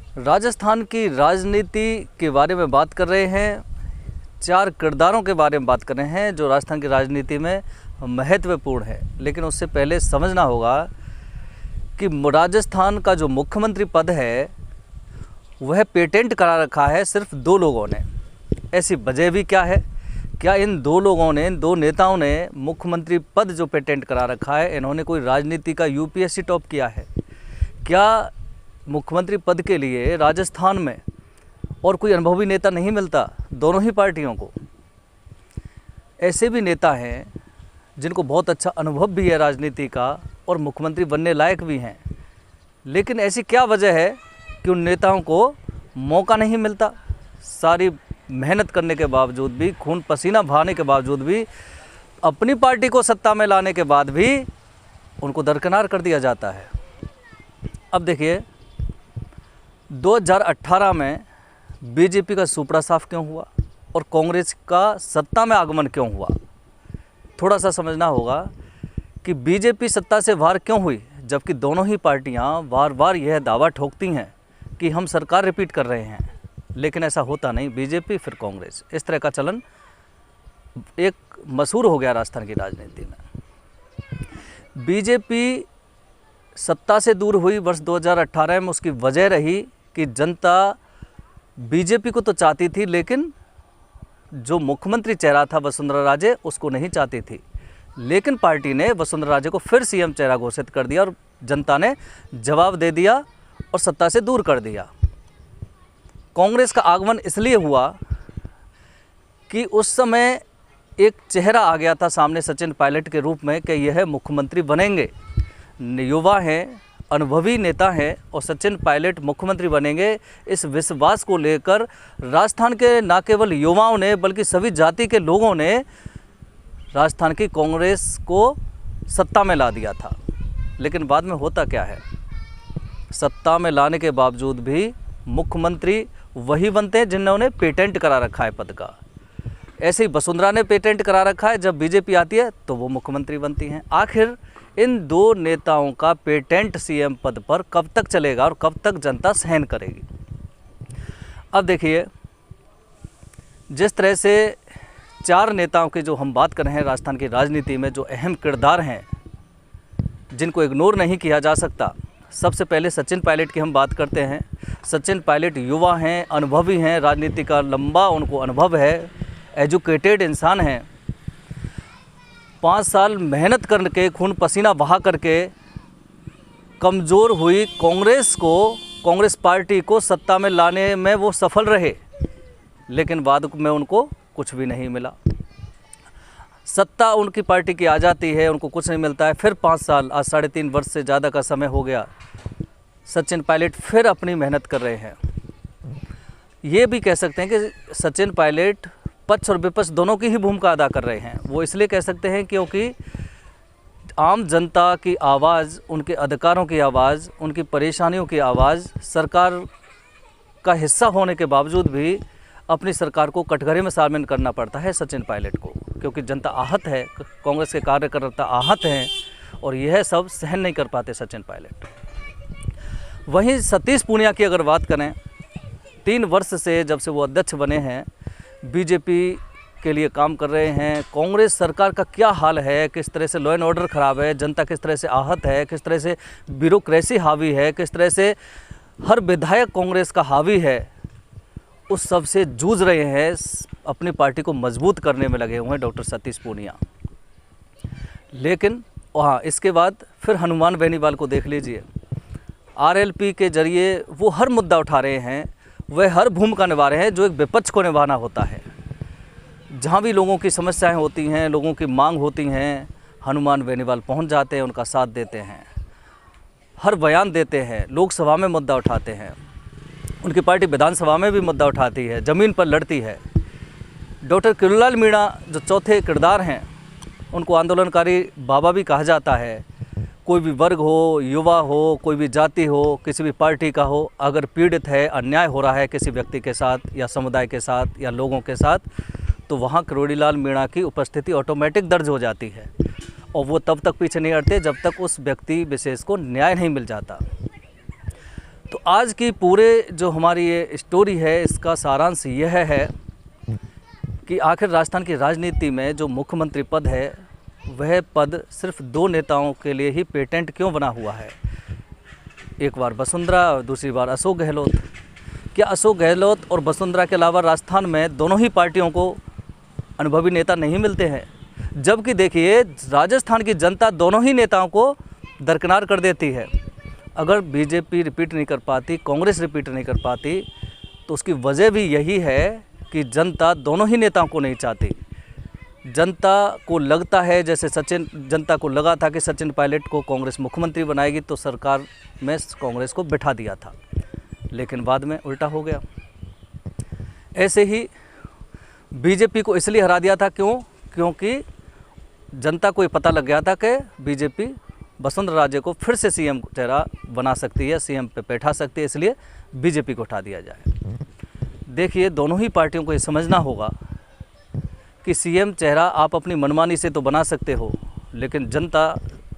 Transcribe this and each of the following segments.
राजस्थान की राजनीति के बारे में बात कर रहे हैं, 4 किरदारों के बारे में बात कर रहे हैं जो राजस्थान की राजनीति में महत्वपूर्ण है। लेकिन उससे पहले समझना होगा कि राजस्थान का जो मुख्यमंत्री पद है वह पेटेंट करा रखा है सिर्फ 2 लोगों ने। ऐसी वजह भी क्या है? क्या इन 2 लोगों ने, 2 नेताओं ने मुख्यमंत्री पद जो पेटेंट करा रखा है, इन्होंने कोई राजनीति का यूपीएससी टॉप किया है? क्या मुख्यमंत्री पद के लिए राजस्थान में और कोई अनुभवी नेता नहीं मिलता दोनों ही पार्टियों को? ऐसे भी नेता हैं जिनको बहुत अच्छा अनुभव भी है राजनीति का और मुख्यमंत्री बनने लायक भी हैं, लेकिन ऐसी क्या वजह है कि उन नेताओं को मौका नहीं मिलता? सारी मेहनत करने के बावजूद भी, खून पसीना बहाने के बावजूद भी, अपनी पार्टी को सत्ता में लाने के बाद भी उनको दरकिनार कर दिया जाता है। अब देखिए, 2018 में बीजेपी का सुपड़ा साफ क्यों हुआ और कांग्रेस का सत्ता में आगमन क्यों हुआ? थोड़ा सा समझना होगा कि बीजेपी सत्ता से बाहर क्यों हुई, जबकि दोनों ही पार्टियां बार बार यह दावा ठोकती हैं कि हम सरकार रिपीट कर रहे हैं, लेकिन ऐसा होता नहीं। बीजेपी फिर कांग्रेस, इस तरह का चलन एक मशहूर हो गया राजस्थान की राजनीति में। बीजेपी सत्ता से दूर हुई वर्ष 2018 में, उसकी वजह रही कि जनता बीजेपी को तो चाहती थी, लेकिन जो मुख्यमंत्री चेहरा था वसुंधरा राजे, उसको नहीं चाहती थी। लेकिन पार्टी ने वसुंधरा राजे को फिर सीएम चेहरा घोषित कर दिया और जनता ने जवाब दे दिया और सत्ता से दूर कर दिया। कांग्रेस का आगमन इसलिए हुआ कि उस समय एक चेहरा आ गया था सामने सचिन पायलट के रूप में कि यह मुख्यमंत्री बनेंगे। युवा हैं, अनुभवी नेता हैं और सचिन पायलट मुख्यमंत्री बनेंगे, इस विश्वास को लेकर राजस्थान के न केवल युवाओं ने बल्कि सभी जाति के लोगों ने राजस्थान की कांग्रेस को सत्ता में ला दिया था। लेकिन बाद में होता क्या है, सत्ता में लाने के बावजूद भी मुख्यमंत्री वही बनते हैं जिन्होंने पेटेंट करा रखा है पद का। ऐसे ही वसुंधरा ने पेटेंट करा रखा है, जब बीजेपी आती है तो वो मुख्यमंत्री बनती हैं। आखिर इन 2 नेताओं का पेटेंट सीएम पद पर कब तक चलेगा और कब तक जनता सहन करेगी? अब देखिए, जिस तरह से 4 नेताओं की जो हम बात कर रहे हैं राजस्थान की राजनीति में, जो अहम किरदार हैं जिनको इग्नोर नहीं किया जा सकता, सबसे पहले सचिन पायलट की हम बात करते हैं। सचिन पायलट युवा हैं, अनुभवी हैं, राजनीति का लंबा उनको अनुभव है, एजुकेटेड इंसान हैं। 5 साल मेहनत करके, खून पसीना बहा करके कमज़ोर हुई कांग्रेस पार्टी को सत्ता में लाने में वो सफल रहे, लेकिन बाद में उनको कुछ भी नहीं मिला। सत्ता उनकी पार्टी की आ जाती है, उनको कुछ नहीं मिलता है। फिर 5 साल, आज 3.5 वर्ष से ज़्यादा का समय हो गया, सचिन पायलट फिर अपनी मेहनत कर रहे हैं। ये भी कह सकते हैं कि सचिन पायलट पक्ष और विपक्ष दोनों की ही भूमिका अदा कर रहे हैं। वो इसलिए कह सकते हैं क्योंकि आम जनता की आवाज़, उनके अधिकारों की आवाज़, उनकी परेशानियों की आवाज़, सरकार का हिस्सा होने के बावजूद भी अपनी सरकार को कटघरे में शामिल करना पड़ता है सचिन पायलट को, क्योंकि जनता आहत है, कांग्रेस के कार्यकर्ता आहत हैं और यह सब सहन नहीं कर पाते सचिन पायलट। वहीं सतीश पूनिया की अगर बात करें, 3 वर्ष से जब से वो अध्यक्ष बने हैं, बीजेपी के लिए काम कर रहे हैं। कांग्रेस सरकार का क्या हाल है, किस तरह से लॉ एंड ऑर्डर ख़राब है, जनता किस तरह से आहत है, किस तरह से ब्यूरोक्रेसी हावी है, किस तरह से हर विधायक कांग्रेस का हावी है, उस सब से जूझ रहे हैं। अपनी पार्टी को मजबूत करने में लगे हुए हैं डॉक्टर सतीश पूनिया। लेकिन हाँ, इसके बाद फिर हनुमान बेनीवाल को देख लीजिए, आरएलपी के जरिए वो हर मुद्दा उठा रहे हैं, वह हर भूमिका निभा रहे हैं जो एक विपक्ष को निभाना होता है। जहाँ भी लोगों की समस्याएं होती हैं, लोगों की मांग होती हैं, हनुमान बेनीवाल पहुंच जाते हैं, उनका साथ देते हैं, हर बयान देते हैं, लोकसभा में मुद्दा उठाते हैं, उनकी पार्टी विधानसभा में भी मुद्दा उठाती है, ज़मीन पर लड़ती है। डॉक्टर किरोड़ीलाल मीणा जो चौथे किरदार हैं, उनको आंदोलनकारी बाबा भी कहा जाता है। कोई भी वर्ग हो, युवा हो, कोई भी जाति हो, किसी भी पार्टी का हो, अगर पीड़ित है, अन्याय हो रहा है किसी व्यक्ति के साथ या समुदाय के साथ या लोगों के साथ, तो वहाँ किरोड़ीलाल मीणा की उपस्थिति ऑटोमेटिक दर्ज हो जाती है और वो तब तक पीछे नहीं हटते जब तक उस व्यक्ति विशेष को न्याय नहीं मिल जाता। तो आज की पूरे जो हमारी ये स्टोरी है, इसका सारांश यह है कि आखिर राजस्थान की राजनीति में जो मुख्यमंत्री पद है, वह पद सिर्फ 2 नेताओं के लिए ही पेटेंट क्यों बना हुआ है। एक बार वसुंधरा और दूसरी बार अशोक गहलोत। क्या अशोक गहलोत और वसुंधरा के अलावा राजस्थान में दोनों ही पार्टियों को अनुभवी नेता नहीं मिलते हैं? जबकि देखिए, राजस्थान की जनता दोनों ही नेताओं को दरकिनार कर देती है। अगर बीजेपी रिपीट नहीं कर पाती, कांग्रेस रिपीट नहीं कर पाती, तो उसकी वजह भी यही है कि जनता दोनों ही नेताओं को नहीं चाहती। जनता को लगता है, जैसे जनता को लगा था कि सचिन पायलट को कांग्रेस मुख्यमंत्री बनाएगी तो सरकार में कांग्रेस को बिठा दिया था, लेकिन बाद में उल्टा हो गया। ऐसे ही बीजेपी को इसलिए हरा दिया था, क्योंकि जनता को ये पता लग गया था कि बीजेपी वसुंधरा राजे को फिर से सीएम चेहरा बना सकती है, सीएम पे बैठा सकती है, इसलिए बीजेपी को हटा दिया जाए। देखिए, दोनों ही पार्टियों को ये समझना होगा कि सीएम चेहरा आप अपनी मनमानी से तो बना सकते हो, लेकिन जनता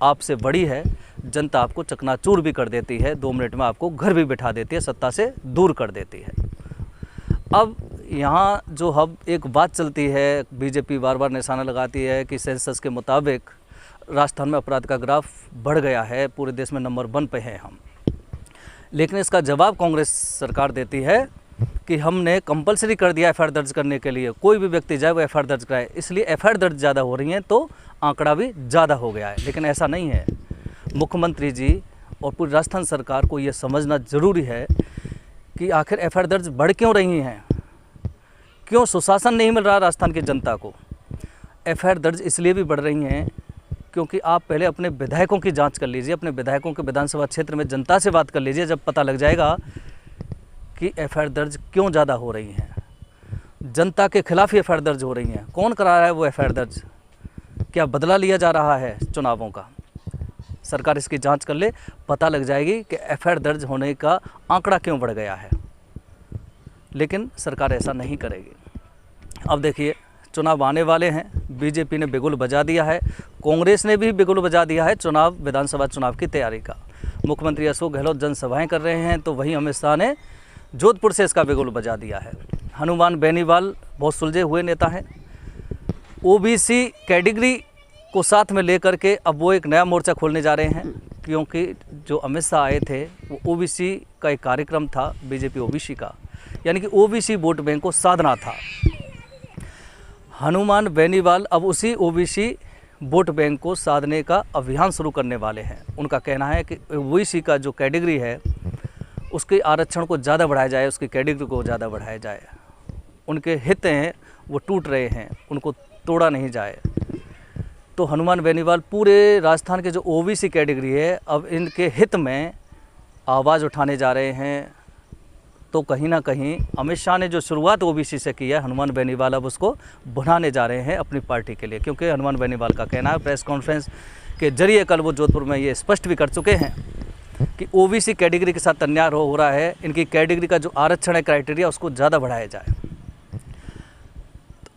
आपसे बड़ी है। जनता आपको चकनाचूर भी कर देती है, 2 मिनट में आपको घर भी बिठा देती है, सत्ता से दूर कर देती है। अब यहाँ जो अब एक बात चलती है, बीजेपी बार बार निशाना लगाती है कि सेंसस के मुताबिक राजस्थान में अपराध का ग्राफ बढ़ गया है, पूरे देश में नंबर 1 पे हैं हम। लेकिन इसका जवाब कांग्रेस सरकार देती है कि हमने कंपलसरी कर दिया एफआईआर दर्ज करने के लिए, कोई भी व्यक्ति जाए वो एफआईआर दर्ज कराए, इसलिए एफआईआर दर्ज ज़्यादा हो रही हैं तो आंकड़ा भी ज़्यादा हो गया है। लेकिन ऐसा नहीं है। मुख्यमंत्री जी और पूरी राजस्थान सरकार को ये समझना ज़रूरी है कि आखिर एफआईआर दर्ज बढ़ क्यों रही हैं, क्यों सुशासन नहीं मिल रहा राजस्थान की जनता को। एफआईआर दर्ज इसलिए भी बढ़ रही हैं क्योंकि आप पहले अपने विधायकों की जांच कर लीजिए, अपने विधायकों के विधानसभा क्षेत्र में जनता से बात कर लीजिए, जब पता लग जाएगा कि एफआईआर दर्ज क्यों ज़्यादा हो रही हैं। जनता के खिलाफ ही एफआईआर दर्ज हो रही हैं। कौन करा रहा है वो एफआईआर दर्ज? क्या बदला लिया जा रहा है चुनावों का? सरकार इसकी जांच कर ले, पता लग जाएगी कि एफआईआर दर्ज होने का आंकड़ा क्यों बढ़ गया है। लेकिन सरकार ऐसा नहीं करेगी। अब देखिए, चुनाव आने वाले हैं, बीजेपी ने बिगुल बजा दिया है, कांग्रेस ने भी बिगुल बजा दिया है विधानसभा चुनाव की तैयारी का। मुख्यमंत्री अशोक गहलोत जनसभाएं कर रहे हैं, तो वहीं अमित शाह ने जोधपुर से इसका बिगुल बजा दिया है। हनुमान बेनीवाल बहुत सुलझे हुए नेता हैं। ओबीसी कैटेगरी को साथ में लेकर के अब वो एक नया मोर्चा खोलने जा रहे हैं, क्योंकि जो अमित शाह आए थे वो ओबीसी का एक कार्यक्रम था, बीजेपी ओबीसी का, यानी कि ओबीसी वोट बैंक को साधना था। हनुमान बेनीवाल अब उसी ओबीसी वोट बैंक को साधने का अभियान शुरू करने वाले हैं। उनका कहना है कि ओबीसी का जो कैटेगरी है उसके आरक्षण को ज़्यादा बढ़ाया जाए, उसकी कैटेगरी को ज़्यादा बढ़ाया जाए। उनके हित हैं वो टूट रहे हैं, उनको तोड़ा नहीं जाए। तो हनुमान बेनीवाल पूरे राजस्थान के जो ओबीसी कैटेगरी है, अब इनके हित में आवाज़ उठाने जा रहे हैं। तो कहीं ना कहीं अमित शाह ने जो शुरुआत ओबीसी से की है, हनुमान बेनीवाल अब उसको बढ़ाने जा रहे हैं अपनी पार्टी के लिए। क्योंकि हनुमान बेनीवाल का कहना है, प्रेस कॉन्फ्रेंस के जरिए कल वो जोधपुर में ये स्पष्ट भी कर चुके हैं कि ओबीसी कैटेगरी के साथ अन्याय हो रहा है, इनकी कैटेगरी का जो आरक्षण है, क्राइटेरिया, उसको ज़्यादा बढ़ाया जाए।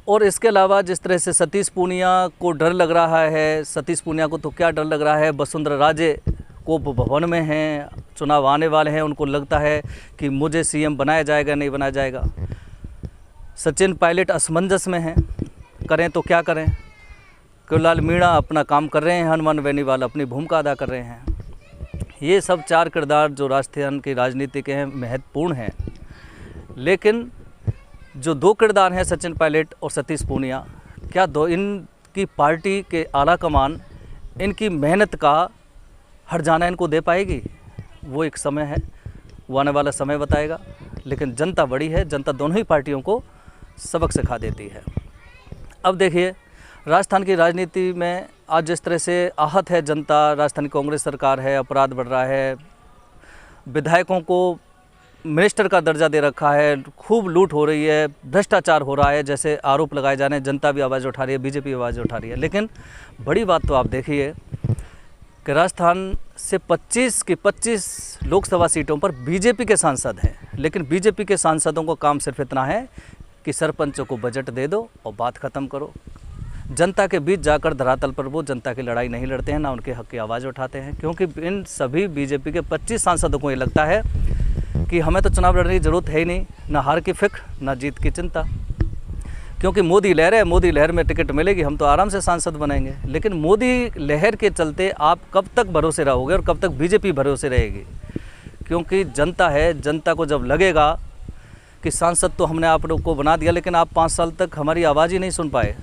और इसके अलावा जिस तरह से सतीश पूनिया को डर लग रहा है, सतीश पूनिया को तो क्या डर लग रहा है, वसुंधरा राजे को भवन में हैं, चुनाव आने वाले हैं, उनको लगता है कि मुझे सीएम बनाया जाएगा नहीं बनाया जाएगा। सचिन पायलट असमंजस में हैं, करें तो क्या करें। कुलाल मीणा अपना काम कर रहे हैं, हनुमान बेनीवाल अपनी भूमिका अदा कर रहे हैं। ये सब 4 किरदार जो राजस्थान की राजनीति के हैं महत्वपूर्ण हैं। लेकिन जो 2 किरदार हैं, सचिन पायलट और सतीश पूनिया, क्या इनकी पार्टी के आला कमान इनकी मेहनत का हर जाना इनको दे पाएगी? वो एक समय है, वो आने वाला समय बताएगा। लेकिन जनता बड़ी है, जनता दोनों ही पार्टियों को सबक सिखा देती है। अब देखिए, राजस्थान की राजनीति में आज जिस तरह से आहत है जनता, राजस्थान की कांग्रेस सरकार है, अपराध बढ़ रहा है, विधायकों को मिनिस्टर का दर्जा दे रखा है, खूब लूट हो रही है, भ्रष्टाचार हो रहा है, जैसे आरोप लगाए जा रहे हैं। जनता भी आवाज़ उठा रही है, बीजेपी आवाज़ उठा रही है। लेकिन बड़ी बात तो आप देखिए कि राजस्थान से 25 की 25 लोकसभा सीटों पर बीजेपी के सांसद हैं। लेकिन बीजेपी के सांसदों को काम सिर्फ इतना है कि सरपंचों को बजट दे दो और बात ख़त्म करो। जनता के बीच जाकर धरातल पर वो जनता की लड़ाई नहीं लड़ते हैं, ना उनके हक की आवाज़ उठाते हैं। क्योंकि इन सभी बीजेपी के 25 सांसदों को ये लगता है कि हमें तो चुनाव लड़ने की ज़रूरत है ही नहीं, ना हार की फिक्र ना जीत की चिंता, क्योंकि मोदी लहर है, मोदी लहर में टिकट मिलेगी, हम तो आराम से सांसद बनेंगे। लेकिन मोदी लहर के चलते आप कब तक भरोसे रहोगे और कब तक बीजेपी भरोसे रहेगी? क्योंकि जनता है, जनता को जब लगेगा कि सांसद तो हमने आप लोग को बना दिया, लेकिन आप 5 साल तक हमारी आवाज़ ही नहीं सुन पाए,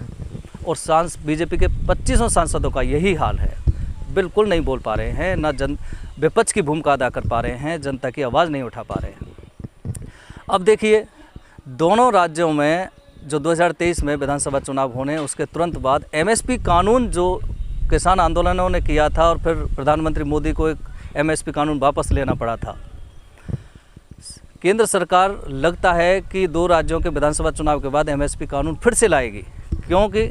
और बीजेपी के 25 सांसदों का यही हाल है, बिल्कुल नहीं बोल पा रहे हैं, ना विपक्ष की भूमिका अदा कर पा रहे हैं, जनता की आवाज़ नहीं उठा पा रहे हैं। अब देखिए, दोनों राज्यों में जो 2023 में विधानसभा चुनाव होने उसके तुरंत बाद एमएसपी कानून जो किसान आंदोलनों ने किया था, और फिर प्रधानमंत्री मोदी को एक एमएसपी कानून वापस लेना पड़ा था। केंद्र सरकार लगता है कि 2 राज्यों के विधानसभा चुनाव के बाद एमएसपी कानून फिर से लाएगी, क्योंकि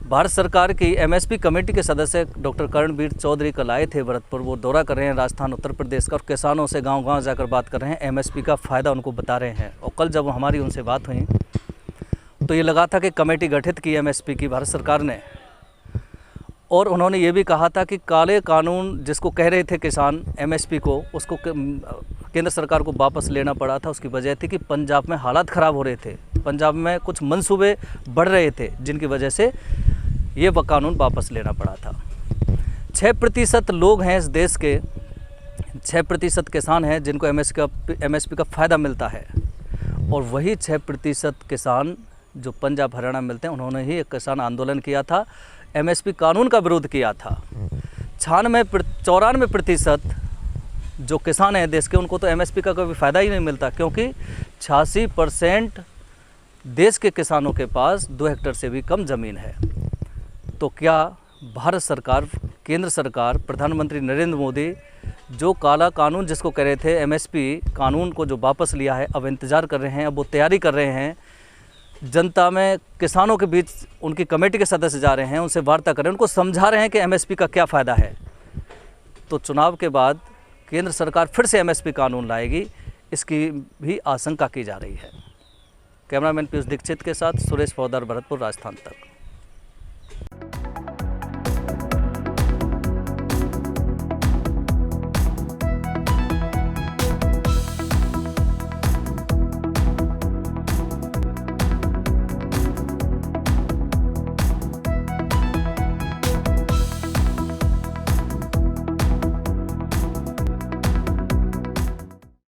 भारत सरकार की एमएसपी कमेटी के सदस्य डॉक्टर करणवीर चौधरी कल आए थे भरतपुर। वो दौरा कर रहे हैं राजस्थान, उत्तर प्रदेश का, और किसानों से गांव-गांव जाकर बात कर रहे हैं, एमएसपी का फ़ायदा उनको बता रहे हैं। और कल जब हमारी उनसे बात हुई तो ये लगा था कि कमेटी गठित की एमएसपी की भारत सरकार ने, और उन्होंने ये भी कहा था कि काले कानून जिसको कह रहे थे किसान एमएसपी को, उसको केंद्र सरकार को वापस लेना पड़ा था। उसकी वजह थी कि पंजाब में हालात ख़राब हो रहे थे, पंजाब में कुछ मंसूबे बढ़ रहे थे, जिनकी वजह से ये कानून वापस लेना पड़ा था। 6% लोग हैं इस देश के, 6% किसान हैं जिनको एमएसपी का फ़ायदा मिलता है, और वही 6% किसान जो पंजाब हरियाणा में मिलते हैं, उन्होंने ही एक किसान आंदोलन किया था, एमएसपी कानून का विरोध किया था। 94% जो किसान हैं देश के, उनको तो एमएसपी का कोई फ़ायदा ही नहीं मिलता, क्योंकि 86% देश के किसानों के पास 2 हेक्टेयर से भी कम ज़मीन है। तो क्या भारत सरकार, केंद्र सरकार, प्रधानमंत्री नरेंद्र मोदी जो काला कानून जिसको कह रहे थे एमएसपी कानून को जो वापस लिया है, अब इंतज़ार कर रहे हैं, अब वो तैयारी कर रहे हैं, जनता में किसानों के बीच उनकी कमेटी के सदस्य जा रहे हैं, उनसे वार्ता कर रहे हैं, उनको समझा रहे हैं कि एमएसपी का क्या फ़ायदा है। तो चुनाव के बाद केंद्र सरकार फिर से एमएसपी कानून लाएगी, इसकी भी आशंका की जा रही है। कैमरामैन पीयूष दीक्षित के साथ सुरेश पौदार, भरतपुर, राजस्थान तक।